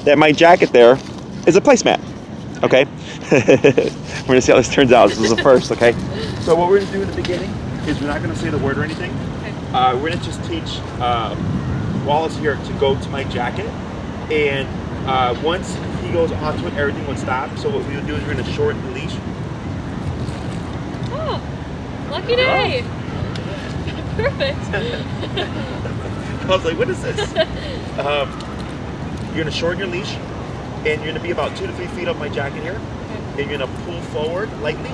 That my jacket there is a placemat. Okay, we're gonna see how this turns out. This is the first. Okay, so what we're gonna do in the beginning is we're not gonna say the word or anything. Okay. We're gonna just teach Wallace here to go to my jacket, and once he goes onto it, everything will stop. So what we'll do is we're gonna shorten the leash. Oh, lucky day! Perfect. I was like, what is this? You're gonna shorten your leash, and you're gonna be about 2 to 3 feet up my jacket here, Okay. and you're gonna pull forward lightly.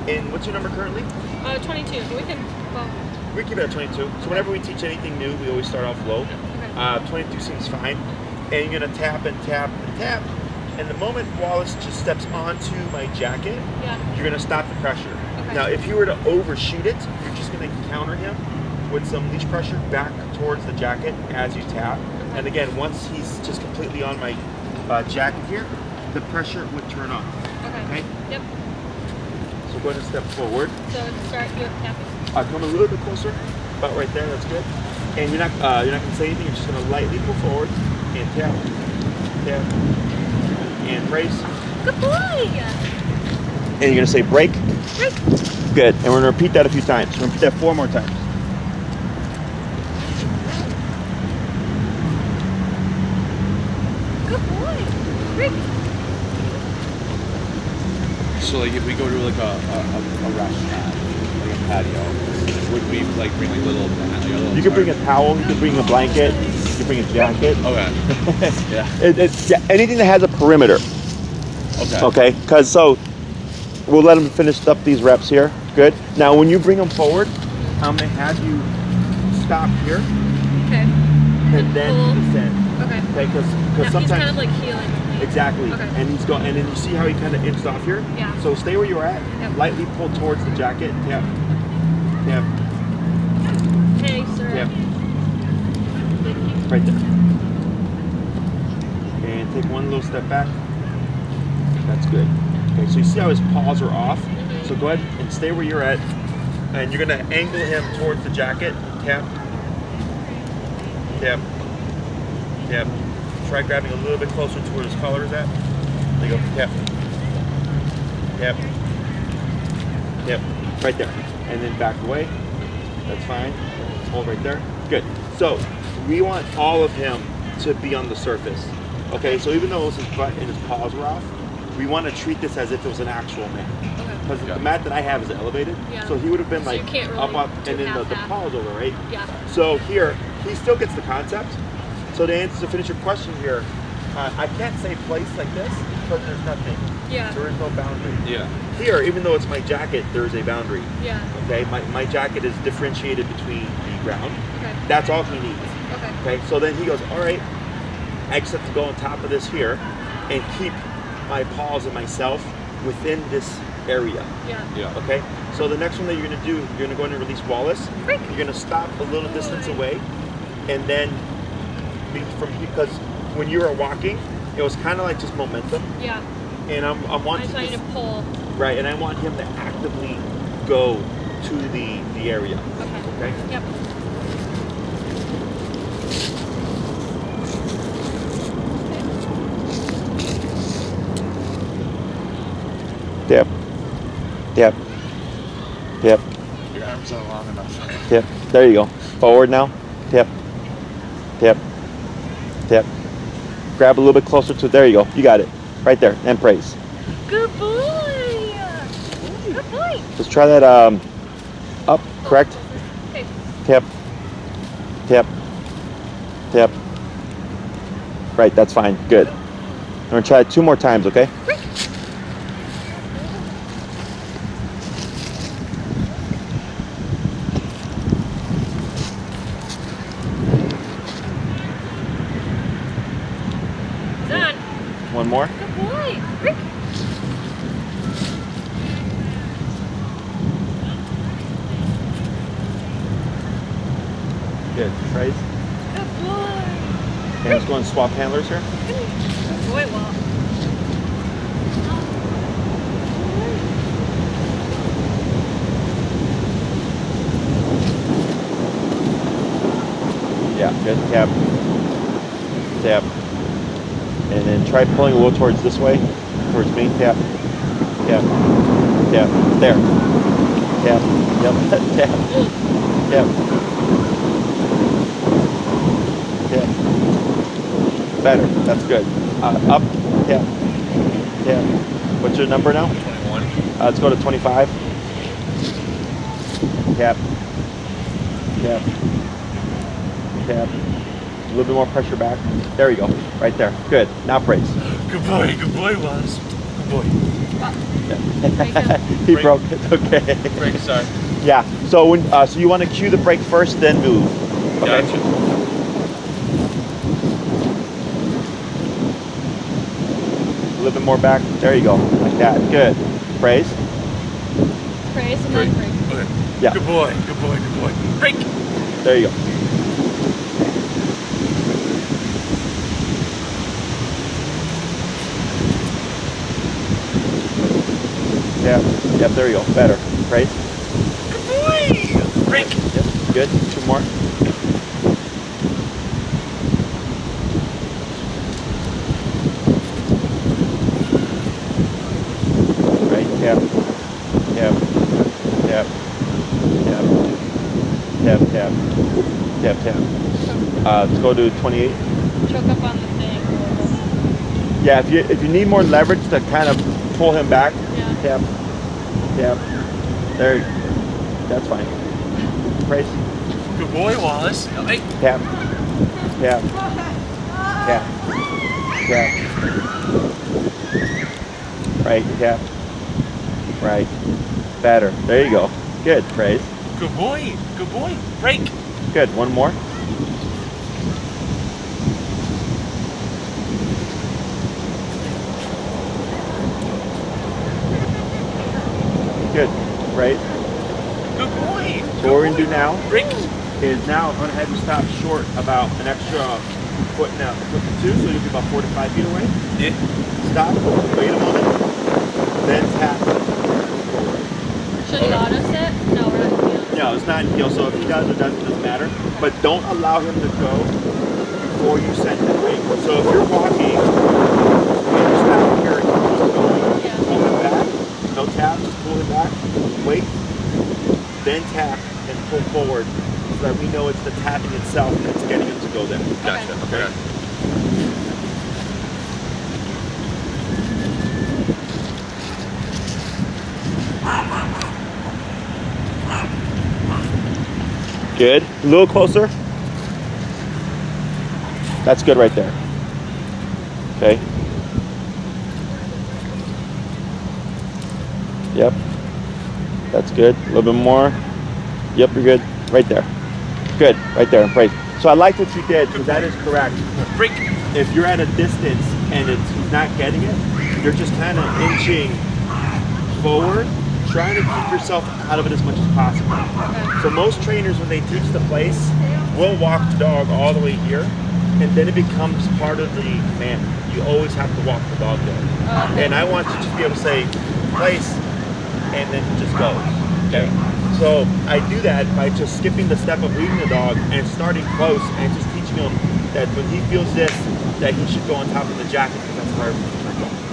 And what's your number currently? 22. But we can. Well, We keep it at 22. So whenever we teach anything new, we always start off low. okay. 22 seems fine. And you're gonna tap and tap and tap. And the moment Wallace just steps onto my jacket, Yeah. you're gonna stop the pressure. Okay. Now, if you were to overshoot it, you're just gonna counter him with some leash pressure back towards the jacket as you tap. Okay. And again, once he's just completely on my jacket here, the pressure would turn on. Okay. Okay? Yep. So go ahead and step forward. So start your tapping. Come a little bit closer, about right there. That's good. And you're not gonna say anything. You're just gonna lightly pull forward and tap, tap, and brace. Good boy. And you're gonna say break. Break. Good. And we're gonna repeat that a few times. We're gonna repeat that 4 more times. Good boy. Break. So like if we go to like a restaurant, like a patio, would we like bring like little mat, like a little You can bring a tarp? towel. You can bring a blanket. You can bring a jacket. Okay. Yeah. Yeah, anything that has a perimeter. Okay. Okay. Because so we'll let them finish up these reps here. Good. Now when you bring them forward, I'm gonna have you stop here Okay. and then pull. descend. Okay. Okay. Because Now he's sometimes. kind of like healing with me. Exactly. Okay. And he's going, and then you see how he kind of inched off here? Yeah. So stay where you're at. Yep. Lightly pull towards the jacket. Tap. Tap. Hey, sir. Tap. Right there. And take one little step back. That's good. Okay, so you see how his paws are off? Mhm. So go ahead and stay where you're at. And you're going to angle him towards the jacket. Tap. Tap. Tap. Try grabbing a little bit closer to where his collar is at. There you go. Tap. Tap. Tap. Right there. And then back away. That's fine. Hold right there. Good. So we want all of him to be on the surface. Okay, so even though his butt and his paws were off, we want to treat this as if it was an actual mat. Okay. Because Yeah. the mat that I have is elevated. Yeah. So he would have been So you like can't up, really up, do and then the half-half. paws over, right? Yeah. So here, he still gets the concept. So to finish your question here, I can't say place like this because there's nothing. Yeah. There is no boundary. Yeah. Here, even though it's my jacket, there is a boundary. Yeah. Okay, my jacket is differentiated between the ground. Okay. That's all he needs. Okay. Okay, so then he goes, all right, I just have to go on top of this here and keep my paws and myself within this area. Yeah. Yeah. Okay, so the next one that you're gonna do, you're gonna go in and release Wallace. Break. You're gonna stop a little distance away, and then because when you were walking, it was kind of like just momentum, Yeah. and I'm I wanting just want you to pull. right, and I want him to actively go to the area. Okay. Okay. Yep. Yep. Yep. Yep. Your arms are long enough. Yep. There you go. Forward now. Yep. Yep. Yep. Grab a little bit closer to. There you go. You got it. Right there. And praise. Good boy. Good boy. Just try that up. Correct. Okay. Tap. Tap. Tap. Right. That's fine. Good. I'm gonna try it 2 more times. Okay. Break. Done. One more. Good boy. Break. Good. Praise. Good boy. And let's go and swap handlers here. Good boy, Walt. Yeah. Good. Tap. Tap. And then try pulling a little towards this way, towards me. Tap, tap, tap. There. Tap, yep, tap, tap, tap. Better, that's good. Up, tap, tap. What's your number now? 21. Let's go to 25. Tap, tap, tap. A little bit more pressure back. There we go, right there. Good, now praise. Good boy, Wallace. Good boy. He broke it, okay. Break, sorry. Yeah, so when so you want to cue the brake first, then move. Okay. Gotcha. A little bit more back. There you go, like that. Good. Praise. Praise and Break. then break. Okay. Yeah. Good boy. Break. There you go. Yeah. Yep. There you go. Better. Praise. Good boy. Break. Yep. Good. 2 more. Right. Tap. Tap. Tap. Tap. Tap. Tap. Tap. Tap. Let's go to 28. Choke up on the thing. Yeah. If you need more leverage to kind of pull him back. Yeah. Tap. Tap. There. That's fine. Praise. Good boy, Wallace. Hey. Tap. Tap. Tap. Tap. Right. Tap. Right. Better. There you go. Good. Praise. Good boy. Break. Good. 1 more. Good. Right. Good boy. So what we're going to do now Break. is now I'm going to have you stop short about an extra foot and 2, so you'll be about 4 to 5 feet away. Yeah. Stop. Wait a moment. Then tap. Should he auto set? No, we're not going to. No, it's not in heel, so if he does or doesn't matter. But don't allow him to go before you send him away. So if you're walking and you're stopping here and he's going, Yeah. pull him back. No tap, just pull him back. Wait. Then tap and pull forward so that we know it's the tapping itself that's getting him to go there. Gotcha. Okay. Good. A little closer. That's good right there. Okay. Yep. That's good. A little bit more. Yep, you're good. Right there. Good. Right there. Praise. So I like what you did because that is correct. Break. If you're at a distance and he's not getting it, you're just kind of inching forward, trying to keep yourself out of it as much as possible. Okay. So most trainers, when they teach the place, will walk the dog all the way here, and then it becomes part of the command. You always have to walk the dog there. Okay. And I want you to just be able to say, place, and then it just goes. Okay. So I do that by just skipping the step of leading the dog and starting close and just teaching him that when he feels this, that he should go on top of the jacket because that's hard.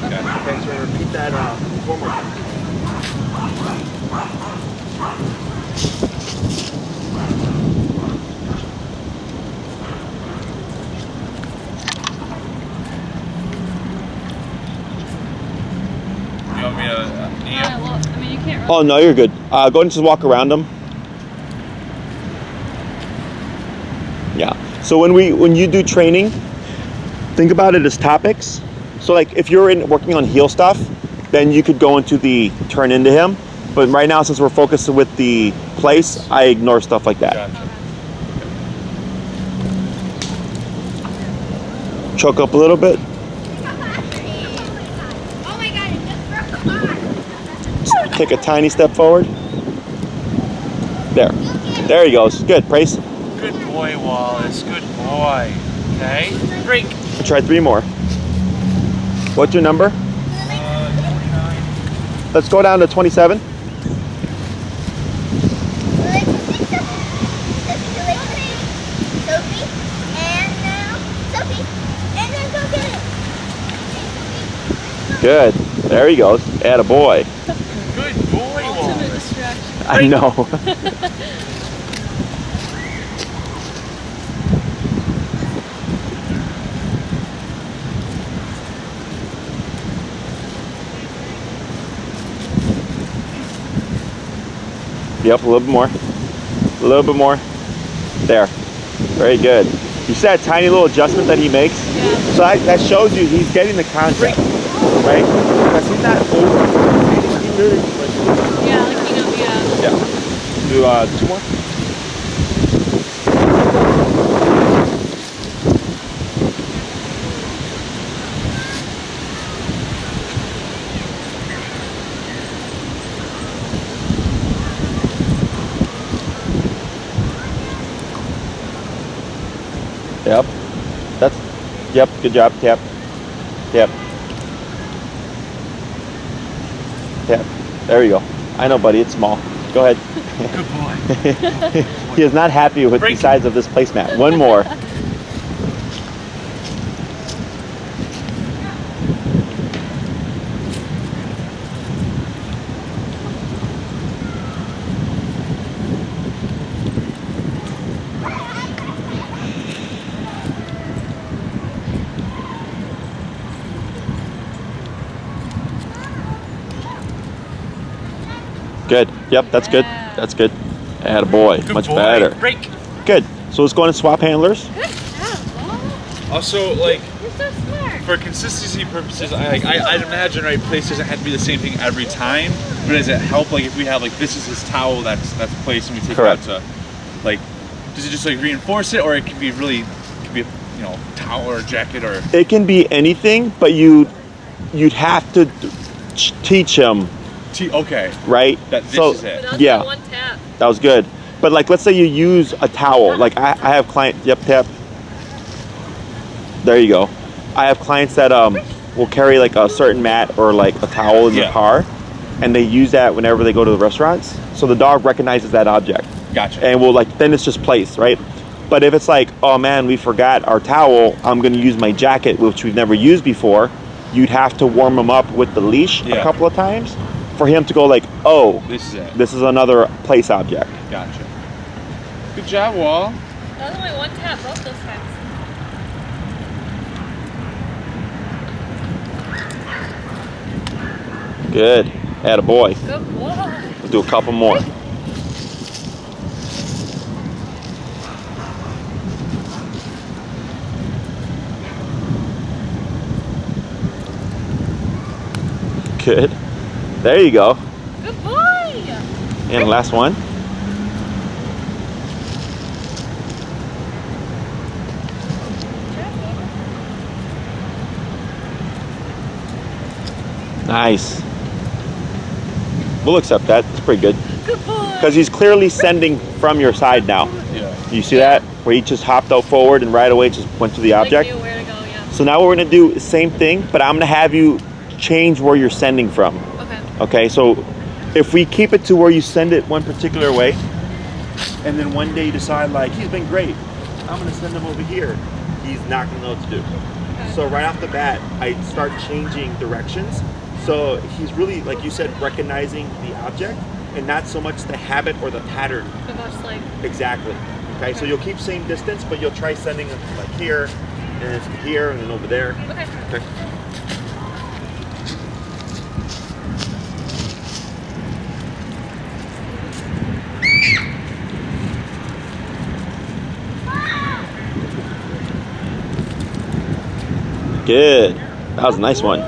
Okay, so repeat that 4 more times. You want me to knee up? Well, I mean, you can't Oh no, you're good. Go ahead and just walk around them. Yeah. So when you do training, think about it as topics. So like if you're working on heel stuff, then you could go into the turn into him. But right now, since we're focused with the place, I ignore stuff like that. Gotcha. Choke up a little bit. Oh my god, it just broke apart. Take a tiny step forward. There. There he goes. Good. Praise. Good boy, Wallace. Good boy. Okay. Break. Try 3 more. What's your number? 29. Let's go down to 27. Sophie, and now Sophie, and then go get it. Good. There he goes. Attaboy. Good boy, Ultimate Wallace. distraction. I know. Yep, a little bit more. A little bit more. There. Very good. You see that tiny little adjustment that he makes? Yeah. So that shows you he's getting the concept, right? Because he's not over. Yeah, like yeah. Yeah. Do 2 more. Yep. Yep, good job. Tap. Tap. Tap. There you go. I know, buddy, it's small. Go ahead. Good boy. He is not happy with the size of this placemat. One more. Good. Yep, that's good. That's good. Attaboy. Good Much boy. better. Break. Good. So let's go into swap handlers. Good job, Wallace. Also, like, You're so smart. for consistency purposes, I'd imagine, right, place doesn't have to be the same thing every time, but does it help, like, if we have, like, this is his towel that's placed and we take Correct. it out to, like, does it just, like, reinforce it, or it could be really, you know, towel or jacket or... It can be anything, but you'd have to teach him, Okay, right? that this So is it. But that was yeah. that one tap. that was good. But like, let's say you use a towel. Like I have clients. Yep, tap. There you go. I have clients that will carry like a certain mat or like a towel in the Yeah. car, and they use that whenever they go to the restaurants. So the dog recognizes that object, Gotcha. and will like then it's just placed, right? But if it's like, oh man, we forgot our towel, I'm going to use my jacket, which we've never used before. You'd have to warm him up with the leash a Yeah. couple of times for him to go like, oh, This is it. this is another place object. Gotcha. Good job, Wall. That was only one tap both those times. Good. Attaboy. Good boy. We'll do a couple more. Good. There you go. Good boy. And last one. Nice. We'll accept that. It's pretty good. Good boy. Because he's clearly sending from your side now. Yeah. You see that? Where he just hopped out forward and right away just went to the object. Like knew where to go, yeah. So now what we're going to do the same thing, but I'm going to have you change where you're sending from. Okay. Okay, so if we keep it to where you send it one particular way, and then one day you decide like, he's been great, I'm going to send him over here, he's not going to know what to do. Okay. So right off the bat, I start changing directions. So he's really, like you said, recognizing the object and not so much the habit or the pattern. So much like Exactly. Okay, so you'll keep same distance, but you'll try sending it like here, and then here, and then over there. okay. Okay. Good. That was a nice one.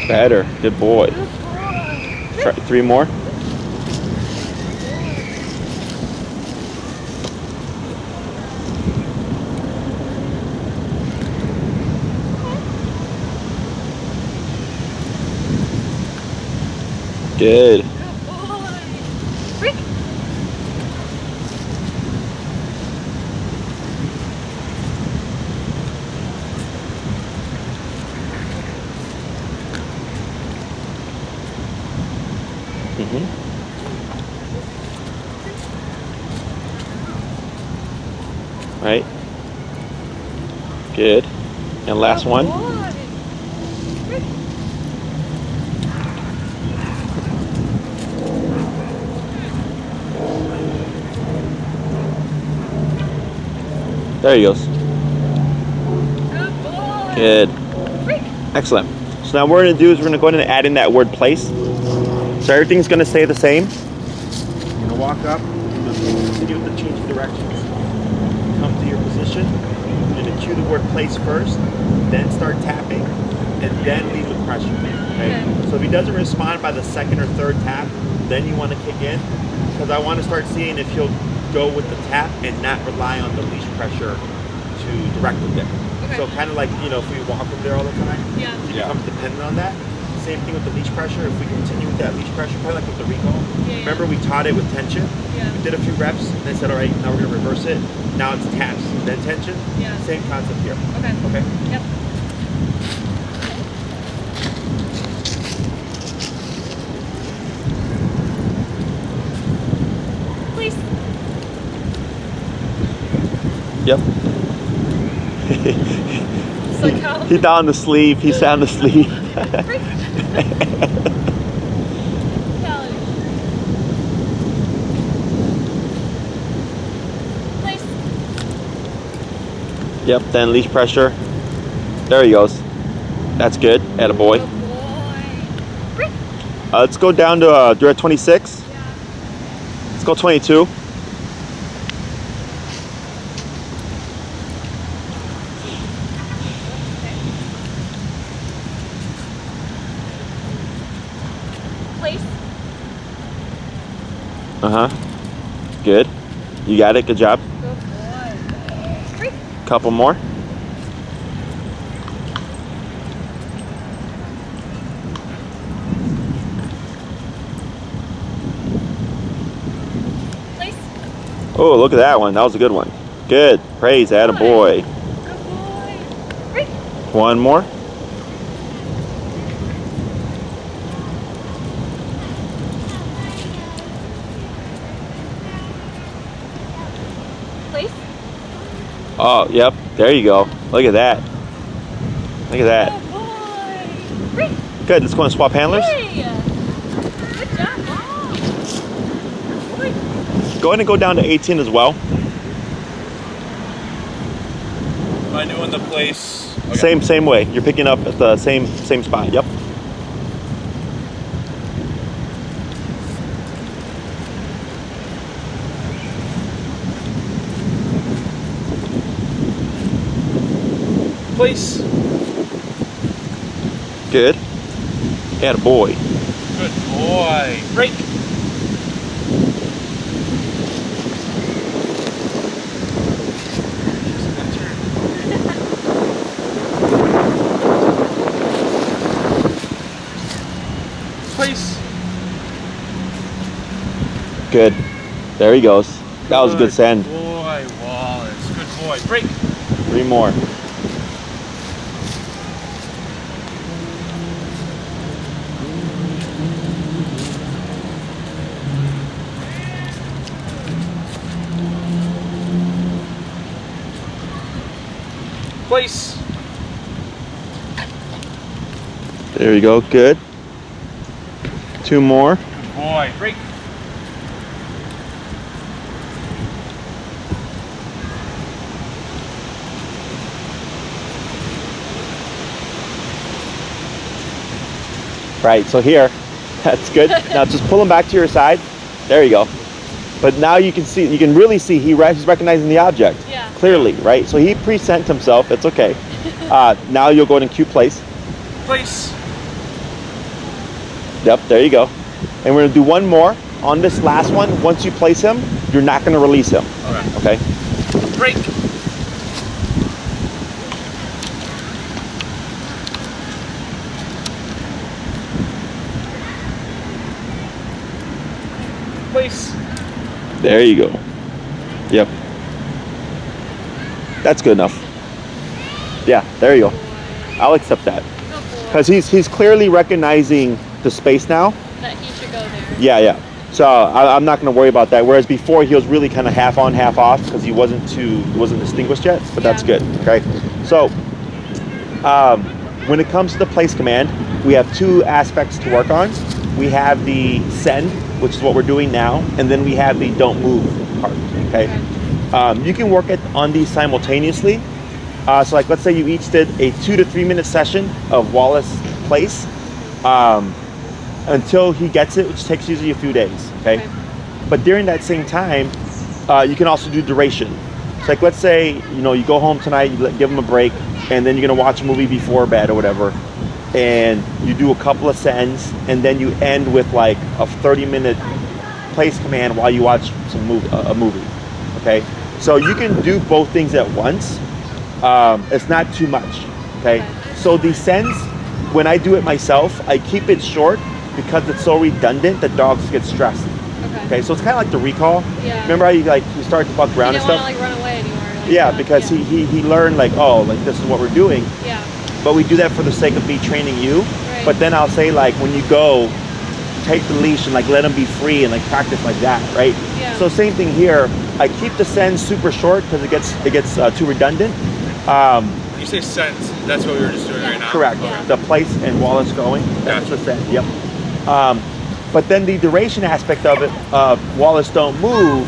Better. Good boy. Try 3 more. Good. Good boy. Freak. Right. Good. And last one. There he goes. Good. Excellent. So now what we're going to do is we're going to go ahead and add in that word place. So everything's going to stay the same. You're going to walk up, continue with the change of directions. Come to your position. You're going to cue the word place first, then start tapping, and then lead with pressure. Okay? So if he doesn't respond by the second or third tap, then you want to kick in, because I want to start seeing if he'll go with the tap and not rely on the leash pressure to direct him there. Okay. So kind of like, you know, if we walk him there all the time, he becomes dependent on that. Same thing with the leash pressure. If we continue with that leash pressure, kind of like with the recall. Remember we taught it with tension? We did a few reps and then said, all right, now we're going to reverse it. Now it's taps, then tension. Same concept here. Okay. Yep. Please. Yep. It's like how. He's down the sleeve. He's down the sleeve. Please. Yep, then leash pressure. There he goes. That's good. Attaboy. Good boy. Let's go down to, you're at 26. Let's go 22. Please. Good. You got it. Good job. Good boy. Couple more. Please. Oh, look at that one. That was a good one. Good. Praise. Attaboy. Good boy. One more. Please. Oh, yep. There you go. Look at that. Look at that. Good boy. Good. Let's go and swap handlers. Hey. Good job. Good boy. Go ahead and go down to 18 as well. Am I doing the place? Same way. You're picking up at the same spot. Yep. Place. Good. Attaboy. Good boy. Break. Place. Good. There he goes. That was a good send. Boy, Wallace. Good boy. Break. 3 more. Place. There you go. Good. 2 more. Good boy. Break. Right. So here, that's good. Now just pull him back to your side. There you go. But now you can see, you can really see he's recognizing the object. Yeah. Clearly, right? So he pre-sent himself. It's okay. Now you'll go ahead and cue place. Place. Yep, there you go. And we're gonna do one more on this last one. Once you place him, you're not gonna release him. Okay. Okay? Break. Place. There you go. Yep. That's good enough. Yeah, there you go. I'll accept that. Good boy. Because he's clearly recognizing the space now. That he should go there. Yeah. So I'm not going to worry about that. Whereas before he was really kind of half on, half off because he wasn't distinguished yet. But that's good. Okay. So when it comes to the place command, we have two aspects to work on. We have the send, which is what we're doing now, and then we have the don't move part. Okay. You can work on these simultaneously. So like let's say you each did a 2 to 3 minute session of Wallace place until he gets it, which takes usually a few days. Okay. But during that same time, you can also do duration. So like let's say you go home tonight, you give him a break, and then you're gonna watch a movie before bed or whatever, and you do a couple of sends, and then you end with like a 30-minute place command while you watch a movie. Okay. So you can do both things at once. It's not too much. Okay. So the sends, when I do it myself, I keep it short because it's so redundant that dogs get stressed. Okay. So it's kind of like the recall. Yeah. Remember how you start to buck around and stuff? You don't want to run away anymore. Because he learned this is what we're doing. Yeah. But we do that for the sake of me training you. Right. But then I'll say when you go, take the leash and let them be free and practice like that, right? Yeah. So same thing here. I keep the sends super short because it gets too redundant. When you say sends, that's what we were just doing right now? Correct. Yeah. The place and Wallace going. That's the send. Yep. But then the duration aspect of it, Wallace don't move,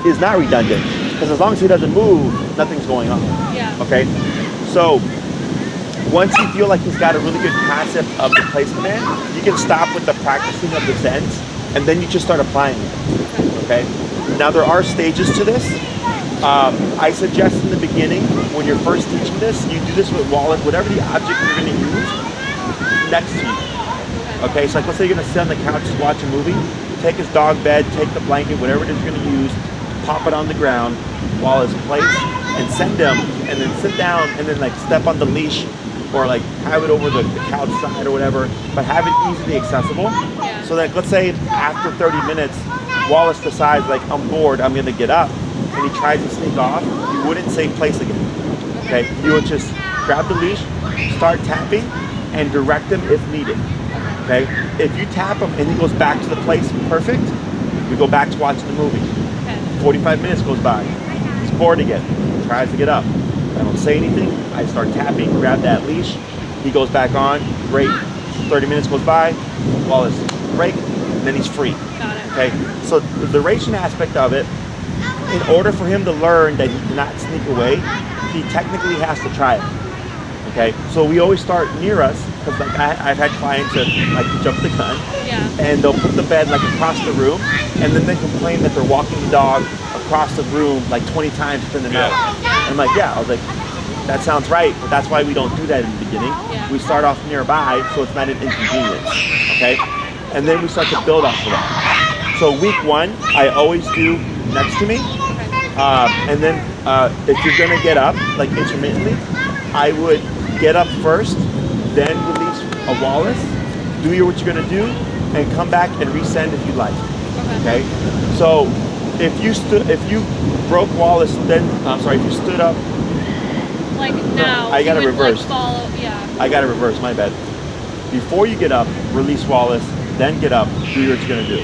is not redundant because as long as he doesn't move, nothing's going on. Yeah. Okay. So once you feel like he's got a really good concept of the place command, you can stop with the practicing of the sends, and then you just start applying it. Okay. Now there are stages to this. I suggest in the beginning, when you're first teaching this, you do this with Wallace, whatever the object you're going to use, next to you. Okay, so let's say you're going to sit on the couch to watch a movie, take his dog bed, take the blanket, whatever it is you're going to use, pop it on the ground, Wallace place, and send him, and then sit down, and then step on the leash, or have it over the couch side or whatever, but have it easily accessible. Yeah. So let's say after 30 minutes, Wallace decides I'm bored, I'm going to get up, and he tries to sneak off, you wouldn't say place again. Okay, you would just grab the leash, start tapping, and direct him if needed. Okay, if you tap him and he goes back to the place perfect, we go back to watching the movie. 45 minutes goes by, he's bored again, tries to get up. I don't say anything, I start tapping, grab that leash, he goes back on, great. 30 minutes goes by, Wallace break, and then he's free. Got it. Okay, so the duration aspect of it, in order for him to learn that he cannot sneak away, he technically has to try it. Okay, so we always start near us because I've had clients that like to jump the gun, and they'll put the bed across the room, and then they complain that they're walking the dog across the room 20 times within the night. And I'm I was like, that sounds right, but that's why we don't do that in the beginning. We start off nearby so it's not an inconvenience. Okay, and then we start to build off of that. So week 1, I always do next to me. And then if you're gonna get up, intermittently, I would get up first, then release a Wallace, do what you're gonna do, and come back and resend if you like. Okay? So if you broke Wallace, then if you stood up. Now. I gotta reverse. I gotta reverse, my bad. Before you get up, release Wallace, then get up, do what you're gonna do.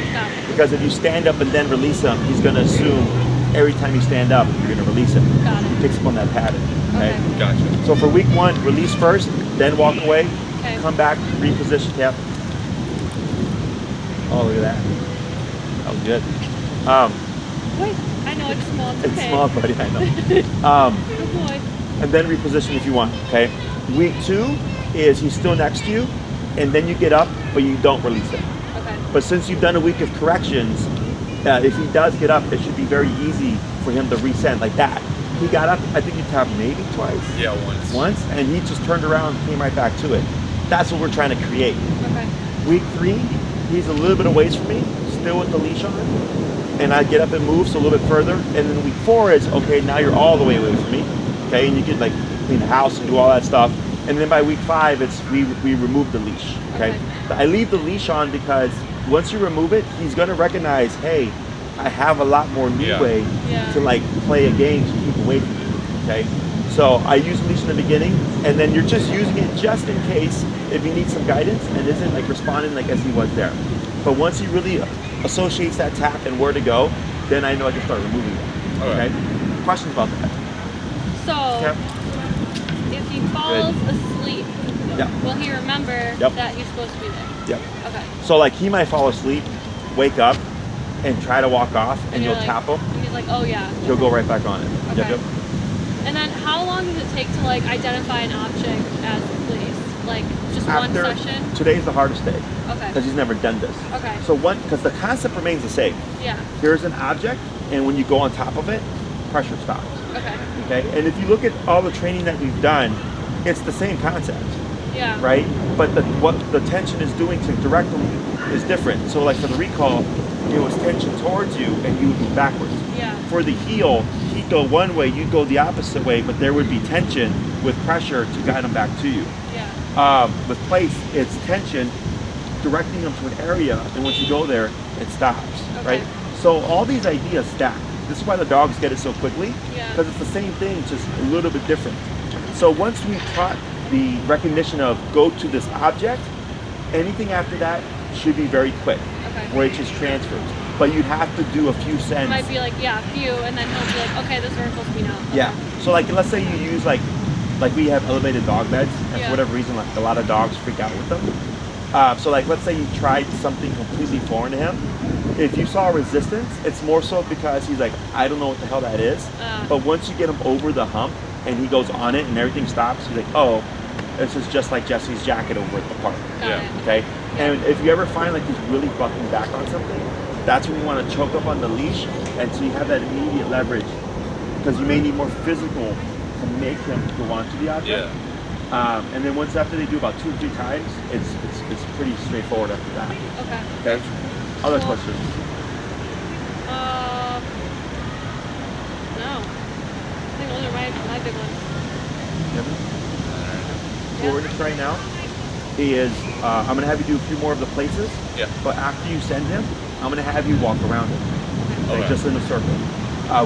Because if you stand up and then release him, he's gonna assume every time you stand up, you're gonna release him. Got it. He picks up on that pattern. Okay? Gotcha. So for week 1, release first, then walk away, come back, reposition, tap. Oh, look at that. That was good. Wait, I know it's small. It's It's okay. small, buddy, I know. Good boy. And then reposition if you want, okay? Week 2 is he's still next to you, and then you get up, but you don't release him. Okay. But since you've done a week of corrections, if he does get up, it should be very easy for him to resend like that. He got up, I think you tapped maybe twice. Yeah, once. And he just turned around and came right back to it. That's what we're trying to create. Okay. Week 3, he's a little bit away from me, still with the leash on, and I get up and move so a little bit further. And then week 4 is, okay, now you're all the way away from me. Okay, and you can clean the house and do all that stuff. And then by week 5, it's we remove the leash. Okay. I leave the leash on because once you remove it, he's gonna recognize, hey, I have a lot more leeway to play a game to keep away from you. Okay. So I use leash in the beginning, and then you're just using it just in case if you need some guidance and isn't responding as he was there. But once he really associates that tap and where to go, then I know I can start removing it. Okay? Questions about that? So, if he falls asleep, will he remember that he's supposed to be there? Yep. Okay. So like he might fall asleep, wake up, and try to walk off, and you'll like, tap him. He's like, oh yeah. He'll go right back on it. Okay. Yep. And then how long does it take to like identify an object as place? Like just one session? Today's the hardest day. Okay. Because he's never done this. Okay. So because the concept remains the same. Yeah. Here's an object, and when you go on top of it, pressure stops. Okay. Okay. And if you look at all the training that we've done, it's the same concept. Yeah. Right? But what the tension is doing to direct them is different. So like for the recall, it was tension towards you and you would move backwards. Yeah. For the heel, he'd go one way, you'd go the opposite way, but there would be tension with pressure to guide him back to you. Yeah. With place, it's tension directing them to an area, and once you go there, it stops. Okay. Right? So all these ideas stack. This is why the dogs get it so quickly, because Yeah. it's the same thing, just a little bit different. So once we taught the recognition of go to this object, anything after that should be very quick, where it just transfers. But you'd have to do a few It sends. might be like, yeah, a few, and then he'll be like, okay, this is where I'm supposed to be now. Okay. Yeah. So like, let's say you use like we have elevated dog beds, and Yeah. for whatever reason, like a lot of dogs freak out with them. So like, let's say you tried something completely foreign to him. If you saw resistance, it's more so because he's like, I don't know what the hell that is. But once you get him over the hump and he goes on it and everything stops, he's like, oh, this is just like Jesse's jacket over at the park. Got it. Okay. And if you ever find like he's really bucking back on something, that's when you want to choke up on the leash, and so you have that immediate leverage, because you may need more physical to make him go onto the object. And then once after they do about 2 or 3 times, it's pretty straightforward after that. Okay. Okay. Other questions? No. I think those are my big ones. So what we're gonna try now is I'm gonna have you do a few more of the places. Yeah. But after you send him, I'm gonna have you walk around him, like just in a circle.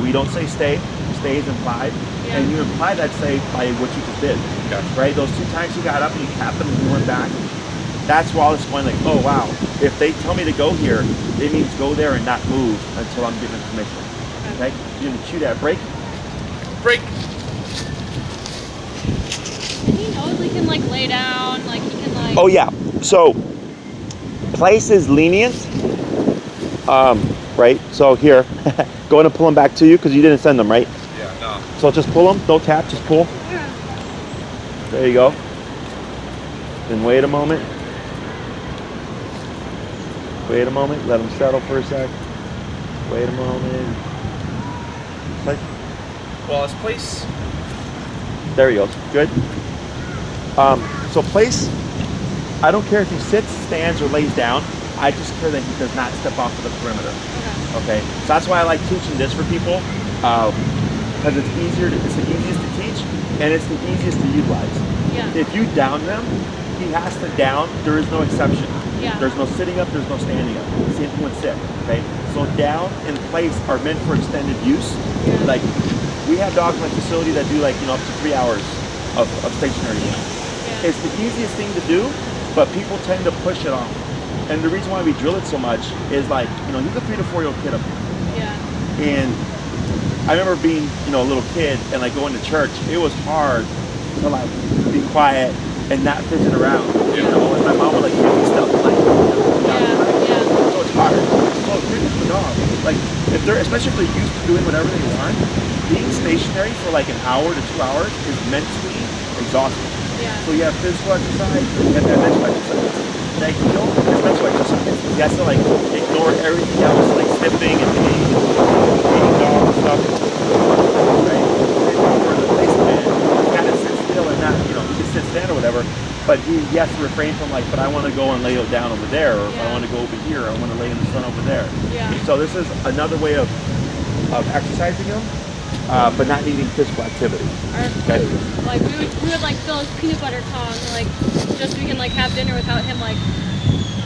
We don't say stay. Stay is implied, and you imply that stay by what you just did. Gotcha. Right? Those 2 times you got up and you tapped him and you went back. That's Wallace going like, oh wow. If they tell me to go here, it means go there and not move until I'm given permission. Okay? You're gonna cue that break. Break. And he knows he can like lay down, like he can like. Oh yeah. So place is lenient. Right. So here, go ahead and pull them back to you because you didn't send them, right? Yeah. No. So just pull them. Don't tap. Just pull. There you go. Then wait a moment. Wait a moment. Let them settle for a sec. Wait a moment. Like, Wallace, place. there he goes. Good. So place. I don't care if he sits, stands, or lays down. I just care that he does not step off of the perimeter. Okay. So that's why I like teaching this for people, because it's easier. It's the easiest to teach, and it's the easiest to utilize. Yeah. If you down them, he has to down. There is no exception. Yeah. There's no sitting up. There's no standing up. Same thing with sit. Okay. So down and place are meant for extended use. Yeah. Like we have dogs in my facility that do like up to 3 hours of stationary use. Yeah. It's the easiest thing to do, but people tend to push it off. And the reason why we drill it so much is like, he's a 3 to 4 year old kid up there. Yeah. And I remember being, a little kid and like going to church. It was hard to like be quiet and not fidget around. And my mom would like give me stuff like, so it's hard. So it's really for the dog. Like if they're, especially if they're used to doing whatever they want, being stationary for like an hour to 2 hours is mentally exhausting. Yeah. So you have physical exercise, you have that mental exercise. That heel is mental exercise. He has to like ignore everything else, like sniffing and eating dog and stuff. Right? And for the placement, he kind of sit still and not, he can sit stand or whatever, but he has to refrain from like, but I want to go and lay down over there, or if I want to go over here, I want to lay in the sun over there. Yeah. So this is another way of exercising him, but not needing physical activity. Okay. Like we would like fill his peanut butter tongue, like just so we can like have dinner without him like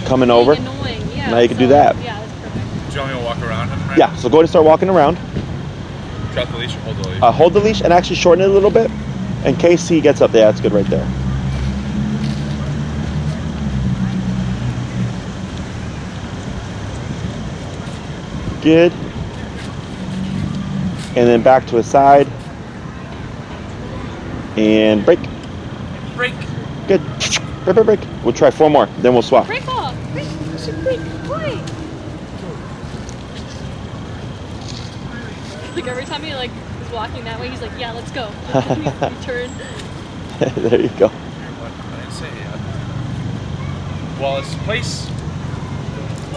coming over. Annoying. Yeah. Now you can do that. Yeah, that's perfect. Do you want me to walk around him? Right? Yeah. So go ahead and start walking around. Drop the leash or hold the leash? Hold the leash and actually shorten it a little bit in case he gets up there. That's good right there. Good. And then back to a side. And break. Break. Good. Break, break, break. We'll try 4 more, then we'll swap. Break off. Break. You should break. Why? Like every time he like is walking that way, he's like, yeah, let's go. You turn. There you go. What did I say? Wallace, place.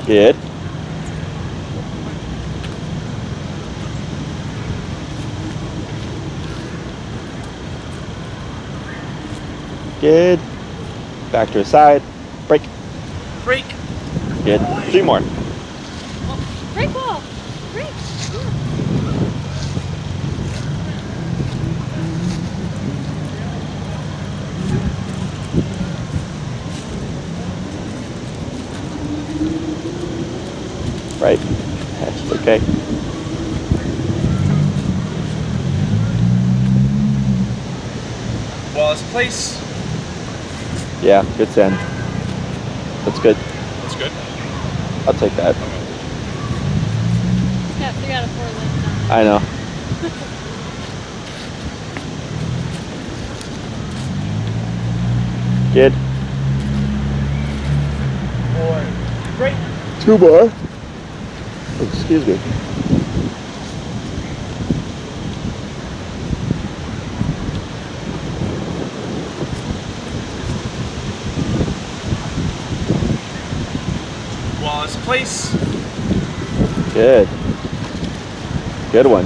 Good. Good. Back to a side. Break. Break. Good. 3 more. Oh, break ball. Break. Yeah. Right. That's okay. Wallace, place. Yeah, good send. That's good. That's good. I'll take that. He's got 3 out of 4 wins now. I know. Good. 4. Break. 2 more. Excuse me. Wallace, place. Good. Good one.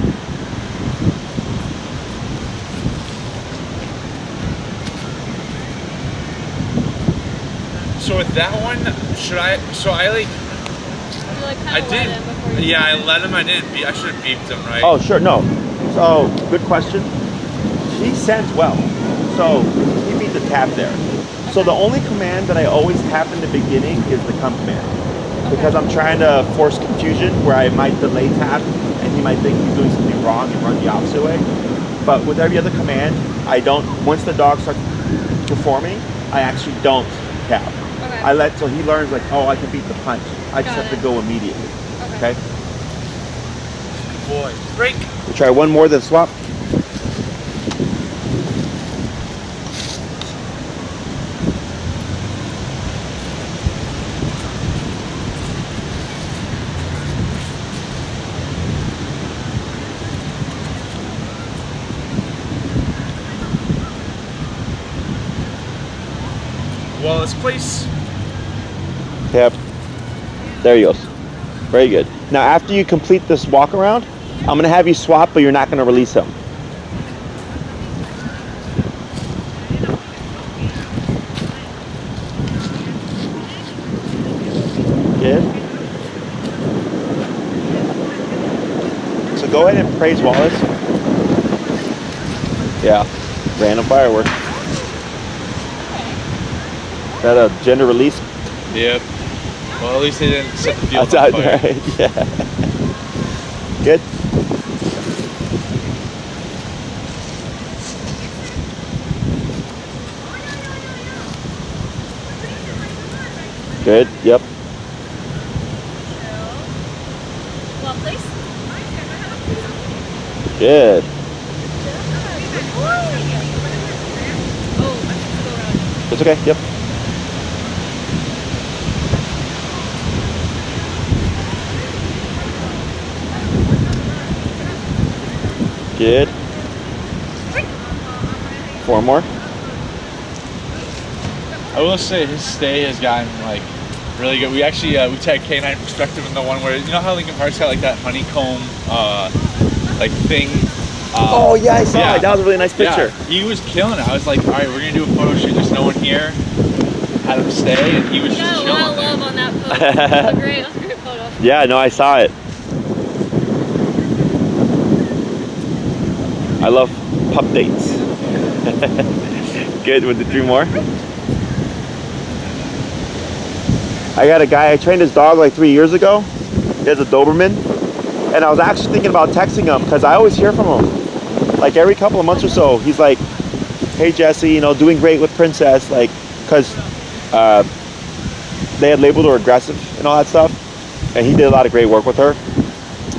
So with that one, should I? So I like. You like kind I of let him before did. you Yeah, I let him. I didn't. I should have beeped him, right? Oh, sure. No. So, good question. He sends well. So, he beat the tap there. So, the only command that I always tap in the beginning is the come command. Because I'm trying to force confusion where I might delay tap and he might think he's doing something wrong and run the opposite way. But with every other command, I don't, once the dog starts performing, I actually don't tap. Okay. I let, so he learns like, oh, I can beat the punch. I just Got have to it. go immediately. Okay? Boy, break. We'll try 1 more, then swap. Wallace, place. Yep. There he goes. Very good. Now, after you complete this walk around, I'm going to have you swap, but you're not going to release him. Good. So go ahead and praise Wallace. Yeah. Random firework. Is that a gender release? Yep. Well, at least they didn't set the field That's on fire. right. Yeah. Good. Good. Yep. Well, please. Good. Oh, let's go around. That's okay. Yep. Good. 4 more. I will say his stay has gotten like really good. We actually we tagged Canine Perspective in the one where, you know how Lincoln Park's got like that honeycomb like thing. Oh yeah, I saw it. That was a really nice picture. Yeah, he was killing it. I was like, all right, we're gonna do a photo shoot. There's no one here. Had him stay, and he was just Got a chilling. lot of love on that post. That was a great photo. Yeah, no, I saw it. I love pup dates. Good with the 3 more. I got a guy, I trained his dog like 3 years ago. He has a Doberman. And I was actually thinking about texting him because I always hear from him. Like every couple of months or so, he's like, hey Jesse, you know, doing great with Princess. Like, because they had labeled her aggressive and all that stuff. And he did a lot of great work with her.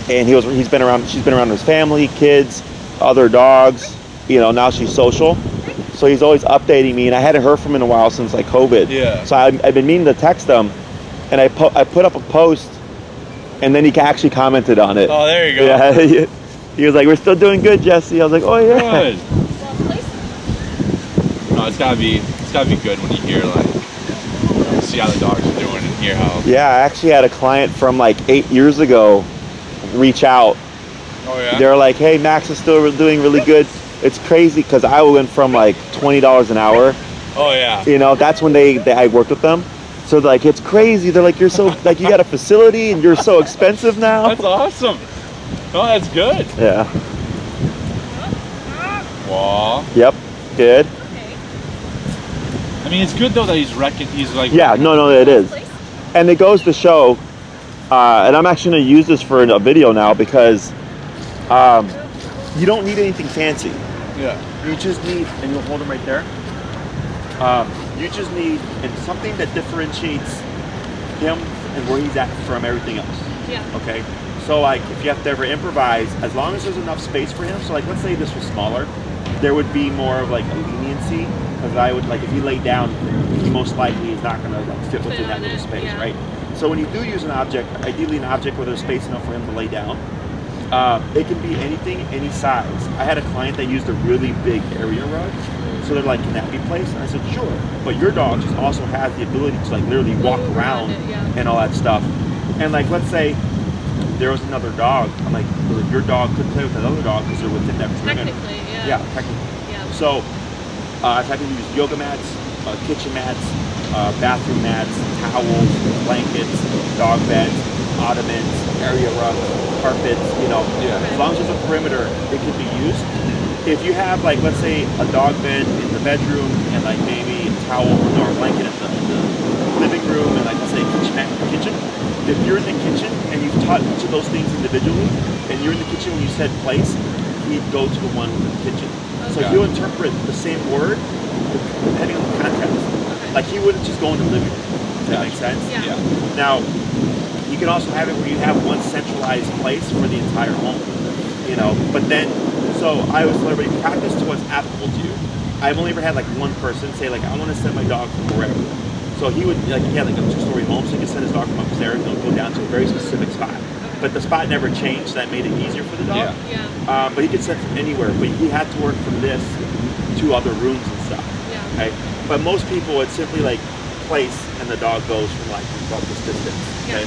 and she's been around his family, kids, other dogs. You know, now she's social. So he's always updating me, and I hadn't heard from him in a while since like COVID. Yeah. So I've been meaning to text him, and I put up a post, and then he actually commented on it. Oh, there you go. Yeah. He was like, "We're still doing good, Jesse." I was like, "Oh yeah." Good. No, it's gotta be good when you hear like, see how the dogs are doing and hear how. Yeah, I actually had a client from like 8 years ago reach out. Oh yeah. They're like, "Hey, Max is still doing really good." It's crazy because I went from like $20 an hour. Oh yeah. You know, that's when I worked with them. So they're like, it's crazy. They're like, you're so like you got a facility and you're so expensive now. That's awesome. Oh, that's good. Yeah. Wow. Yep. Good. I mean, it's good though that he's like. Yeah. No, it is. And it goes to show, and I'm actually going to use this for a video now because you don't need anything fancy. Yeah. You just need, and you'll hold them right there. You just need something that differentiates him and where he's at from everything else. Yeah. Okay. So like, if you have to ever improvise, as long as there's enough space for him. So like, let's say this was smaller, there would be more of like a leniency because I would like if he laid down, he most likely is not going to like fit within that little space, yeah. right? So when you do use an object, ideally an object where there's space enough for him to lay down. It can be anything, any size. I had a client that used a really big area rug. So they're like, can that be placed? And I said, sure. But your dog just also has the ability to like literally walk around and all that stuff. And like, let's say there was another dog. I'm like, well, your dog could play with that other dog because they're within that perimeter. Technically, yeah. Yeah, technically. Yeah. So if I can use yoga mats, kitchen mats, bathroom mats, towels, blankets, dog beds, ottomans, area rugs, carpets, you know, as long as there's a perimeter, it can be used. If you have like, let's say a dog bed in the bedroom and like maybe a towel or a blanket in the living room and like let's say a kitchen mat in the kitchen, if you're in the kitchen and you've taught each of those things individually and you're in the kitchen when you said place, he'd go to the one in the kitchen. So he'll interpret the same word depending on the context. Like he wouldn't just go in the living room. Does that make sense? Yeah. Now, you can also have it where you have one centralized place for the entire home, you know, but then, so I always tell everybody, practice to what's applicable to you. I've only ever had like one person say like, I want to send my dog from wherever. So he would, like he had like a 2-story home, so he could send his dog from upstairs and go down to a very specific spot. But the spot never changed, so that made it easier for the dog. Yeah. But he could send from anywhere, but he had to work from this to other rooms and stuff. Yeah. Okay? But most people, it's simply like place and the dog goes from like this distance. Okay?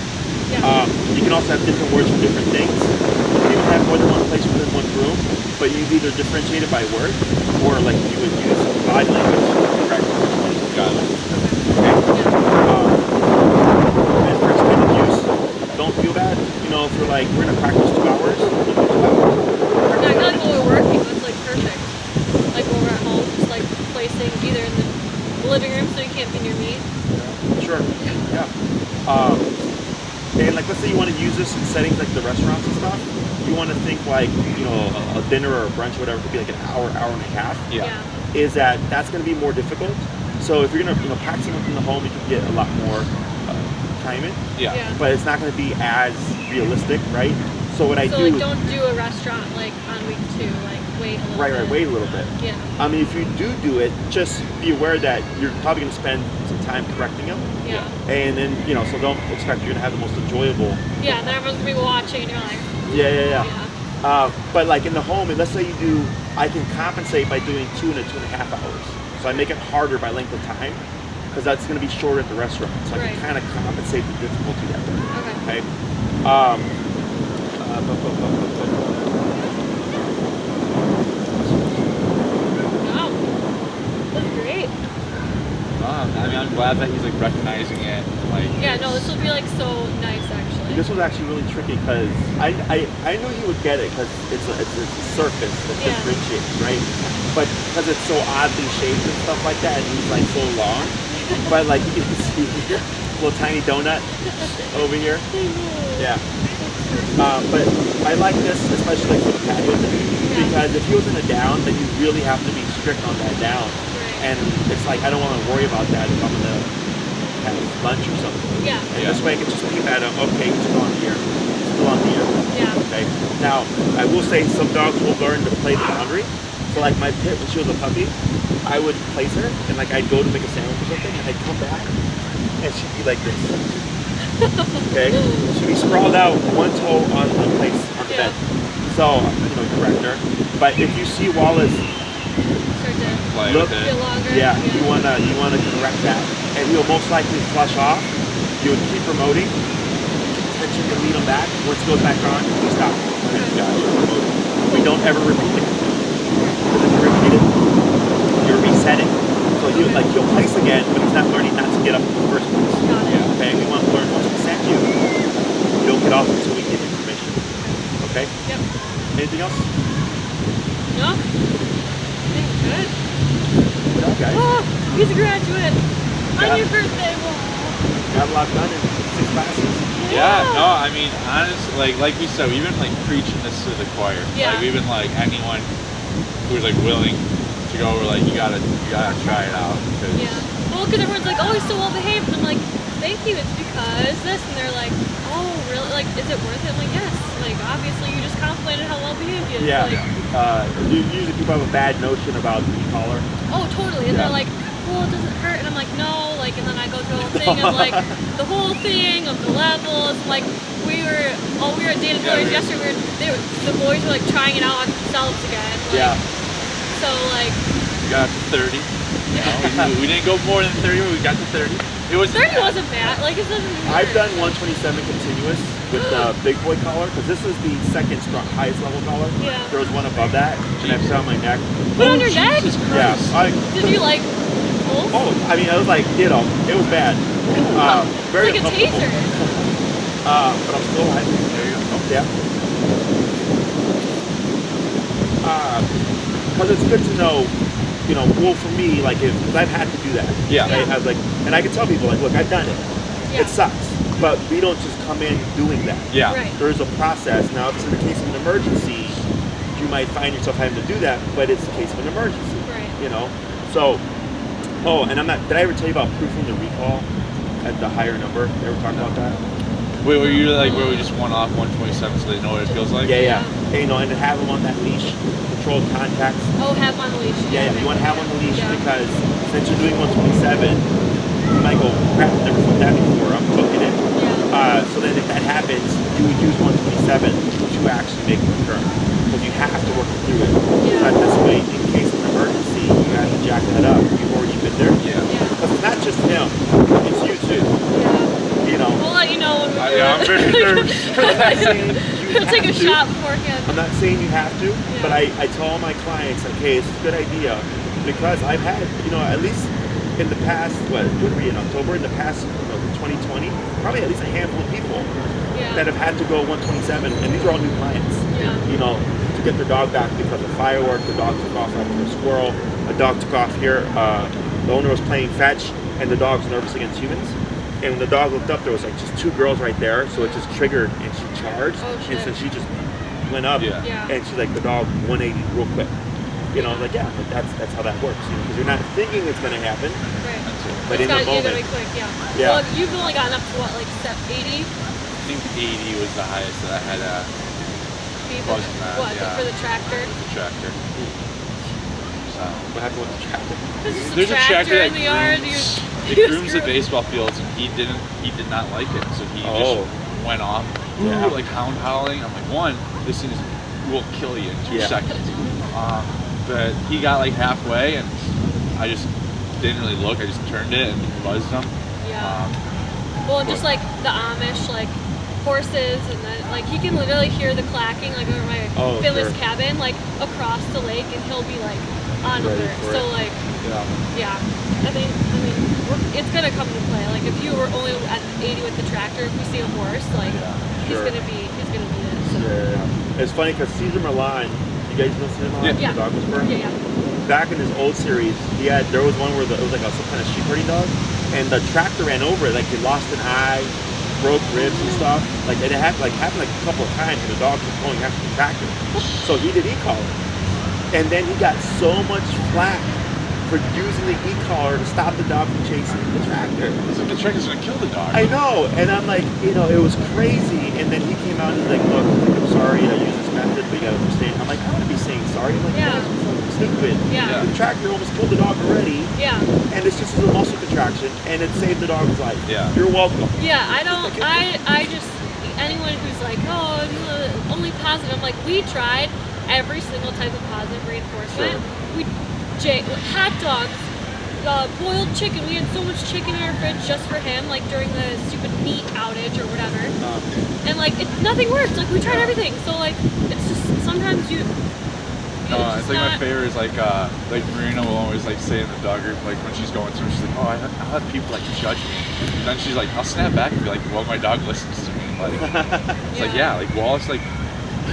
Yeah. You can also have different words for different things. You can even have more than one place within one room, but you either differentiate it by word or like you would use body language to correct it. Got it. Okay? And for extended use, don't feel bad. You know, if we're like, we're gonna practice 2 hours, we'll do 2 hours. Yeah, I feel like when we're working, that's like perfect. Like when we're at home, just like placing either in the living room so you can't be near me. Sure. Yeah. And like, let's say you want to use this in settings like the restaurants and stuff. You want to think like, you know, a dinner or a brunch, or whatever, could be like an hour, hour and a half. Yeah. Is that's going to be more difficult. So if you're going to, you know, practicing within the home, you can get a lot more time in. Yeah. But it's not going to be as realistic, right? So what I do. So like, don't do a restaurant like on week 2. Like wait a little bit. Right. Wait a little bit. Yeah. I mean, if you do it, just be aware that you're probably going to spend some time correcting them. Yeah. And then, you know, so don't expect you're going to have the most enjoyable. Yeah, and then everyone's going to be watching and you're like. Yeah. But like in the home, and let's say you do, I can compensate by doing 2 and 2.5 hours. So I make it harder by length of time because that's going to be shorter at the restaurant. So I can kind of compensate the difficulty that way. Okay. Wow, that's great. I mean, I'm glad that he's like recognizing it. Like. Yeah, no, this will be like so nice actually. This was actually really tricky because I knew he would get it because it's a surface that differentiates, right? But because it's so oddly shaped and stuff like that, and he's like so long, but like you can see little tiny donut over here. Yeah. But I like this, especially like for the patio thing, because if he was in a down, then you really have to be strict on that down. And it's like, I don't want to worry about that if I'm in a have lunch or something. Yeah. And this way I can just peep at him. Okay, he's still on the ear. Still on the ear. Yeah. Okay. Now, I will say some dogs will learn to play the boundary. So like my pit, when she was a puppy, I would place her and like I'd go to make a sandwich or something and I'd come back and she'd be like this. Okay? She'd be sprawled out, one toe on the place on the bed. So, you know, correct her. But if you see Wallace look, yeah, you wanna correct that. And he'll most likely flush off. You would keep promoting. Tension to lead him back. Once it goes back on, you stop. We don't ever repeat it. Because if you repeat it, you're resetting. So he'll place again, but he's not learning not to get up in the first place. Okay, we want to learn once we set you, you don't get off until we give you permission. Okay? Yep. Anything else? No. I think we're good. Good job, guys. Oh, he's a graduate. On your birthday. Got a lot done in 6 classes. Yeah, no, I mean, honestly, like we said, we've been like preaching this to the choir. Yeah. Like we've been like anyone who's like willing to go, we're like, you gotta try it out. Yeah. Well, because everyone's like, oh, he's so well behaved. And I'm like, thank you. It's because this, and they're like, oh, really? Like, is it worth it? I'm like, yes. Like, obviously, you just complimented how well behaved he is. Yeah. Like, Usually people have a bad notion about the collar. Oh, totally. And they're like, well, it doesn't hurt. And I'm like, no. Like, and then I go through the whole thing of like the whole thing of the levels. Like, we were at Data Toys yesterday. The boys were like trying it out on themselves again. Like, so like. We got to 30. No, we didn't go more than 30, but we got to 30. It was 30 wasn't bad. Like, it doesn't. I've done 127 continuous with the big boy collar because this is the second highest level collar. Yeah. There was one above that, and I put it on my neck. Put on your neck? Yeah. Did you like? Oh, I mean, I was like, it was bad. Very it's like a taser. But I'm still alive. There you go. Yeah. Because it's good to know, you know, well, for me, like, because I've had to do that. Yeah. Right? I was like, and I can tell people, like, look, I've done it. Yeah. It sucks. But we don't just come in doing that. Yeah. Right. There's a process. Now, if it's in the case of an emergency, you might find yourself having to do that, but it's the case of an emergency. Right. You know? So, and I'm not, did I ever tell you about proofing the recall at the higher number? Did I ever talk about that? Wait, were you like where we just went off 127 so they know what it feels like? Yeah. Hey, you know, and to have them on that leash, controlled contacts. Oh, have them on the leash. Yeah, you want to have them on the leash because since you're doing 127, you might go, crap, I've never put that before, I'm booking it. Yeah. So then if that happens, you would use 127 to actually make it occur. Because you have to work through it. It's not this way. In case of an emergency, you have to jack that up. You've already been there. Yeah. Because it's not just him, it's you too. Yeah. You know. We'll let you know when we do I'm very nervous. I'm not saying you take a have to. shot beforehand. I'm not saying you have to, but I tell all my clients, like, hey, it's a good idea because I've had, you know, at least in the past, what are we in October? In the past, 2020, probably at least a handful of people that have had to go 127, and these are all new clients. Yeah. You know, to get their dog back because of fireworks. The dog took off after a squirrel. A dog took off here. The owner was playing fetch, and the dog's nervous against humans. And when the dog looked up, there was like just 2 girls right there, so it just triggered, and she charged, and so she just went up, and she like the dog 180 real quick. You know, like but that's how that works. You know, because you're not thinking it's going to happen, but in the moment, you gotta be quick, Well, you've only gotten up to what, like step 80? I think 80 was the highest that I had. For the tractor? The tractor. So what happened with the tractor? There's a tractor in the yard. It grooms the baseball fields, and he did not like it, so he just went off, like hound howling. I'm like, one, this thing will kill you in 2 seconds. But he got like halfway, and I just didn't really look. I just turned it and buzzed him. Well, and just like the Amish, like horses, and then like he can literally hear the clacking like over my Phyllis cabin, like across the lake, and he'll be like on alert. So like, I mean, it's gonna come into play. Like if you were only at 80 with the tractor, if we see a horse, like he's gonna be it. So. It's funny because Caesar Milan, you guys know Caesar Milan, the dog whisperer. Back in his old series, there was one where it was like some kind of sheep herding dog, and the tractor ran over it, like he lost an eye, broke ribs and stuff. Like it happened like a couple of times, and the dog was going after the tractor. So he did e-collar, and then he got so much flack for using the e-collar to stop the dog from chasing the tractor. It's like the tractor's gonna kill the dog. I know, and I'm like, you know, it was crazy. And then he came out and he's like, look, I'm sorry I used this method, but you gotta understand. I'm like, I'm gonna be saying sorry. I'm like, Yeah. that's stupid. Yeah. The tractor almost killed the dog already. Yeah. And it's just a muscle contraction, and it saved the dog's life. Yeah. You're welcome. Yeah, I just, anyone who's like, oh, only positive, I'm like, we tried every single type of positive reinforcement. Hot dogs, boiled chicken. We had so much chicken in our fridge just for him, like during the stupid meat outage or whatever. And like, nothing worked. Like we tried everything. So like, it's just sometimes you. I think my favorite is like Marina will always like say in the dog group, like when she's going through, she's like, oh, I'll have people like judge me. And then she's like, I'll snap back and be like, well, my dog listens to me. Like, it's like, yeah, like Wallace like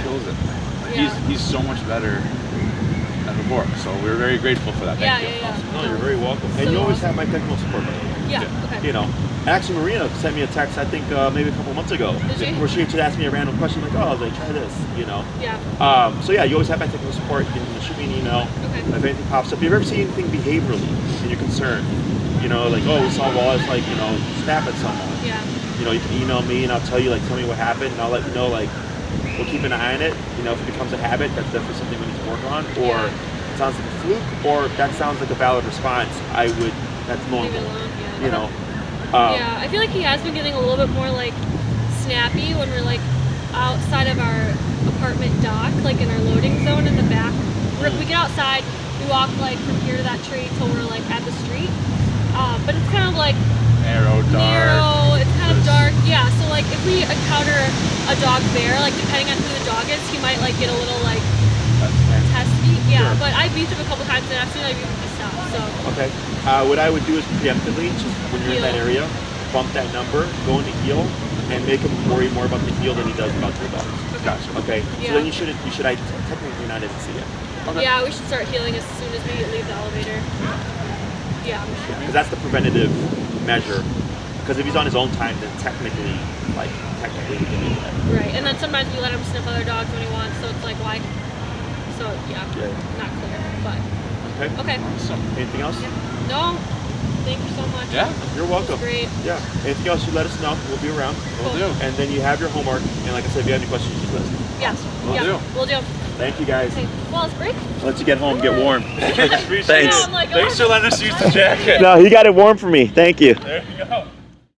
kills it. Like, he's so much better than before. So we're very grateful for that. Thank you. No, you're very welcome. And you always have my technical support. Yeah. Okay. You know, actually, Marina sent me a text. I think maybe a couple months ago, where she just asked me a random question like, "Oh, I was like, try this," you know. Yeah. So yeah, you always have my technical support. You can shoot me an email if anything pops up. If you ever see anything behaviorally and you're concerned, you know, like, oh, we saw Wallace like, you know, snap at someone. Yeah. You know, you can email me and I'll tell you like, tell me what happened, and I'll let you know like, we'll keep an eye on it. You know, if it becomes a habit, that's definitely something we need to work on. Or it sounds like a fluke, or that sounds like a valid response. That's normal. Leave it alone. Yeah. You know. Yeah, I feel like he has been getting a little bit more like snappy when we're like outside of our apartment dock, like in our loading zone in the back. We get outside, we walk like from here to that tree till we're like at the street. But it's kind of like narrow, it's kind of dark. Yeah, so like if we encounter a dog bear, like depending on who the dog is, he might like get a little like testy. Yeah, but I beat him a couple times and after I beat him to stop. So okay. What I would do is preemptively, just when you're in that area, bump that number, go into heel, and make him worry more about the heel than he does about your dog. Gotcha. Okay. So then you should technically not even see it. Okay. Yeah, we should start healing as soon as we leave the elevator. Yeah. Because that's the preventative measure. Because if he's on his own time, then technically we can do that. Right, and then sometimes we let him sniff other dogs when he wants, so it's like, why? So, yeah. Not clear, but. Okay. Okay. Awesome. Anything else? No. Thank you so much. Yeah. You're welcome. Great. Yeah. Anything else, you let us know. We'll be around. We'll do. And then you have your homework. And like I said, if you have any questions, just let us know. Yeah. We'll do. Thank you, guys. Okay. Well, it's break. I'll let you get home, get warm. Thanks. Yeah, I'm like, Thanks for letting us use the jacket. No, he got it warm for me. Thank you. There you go.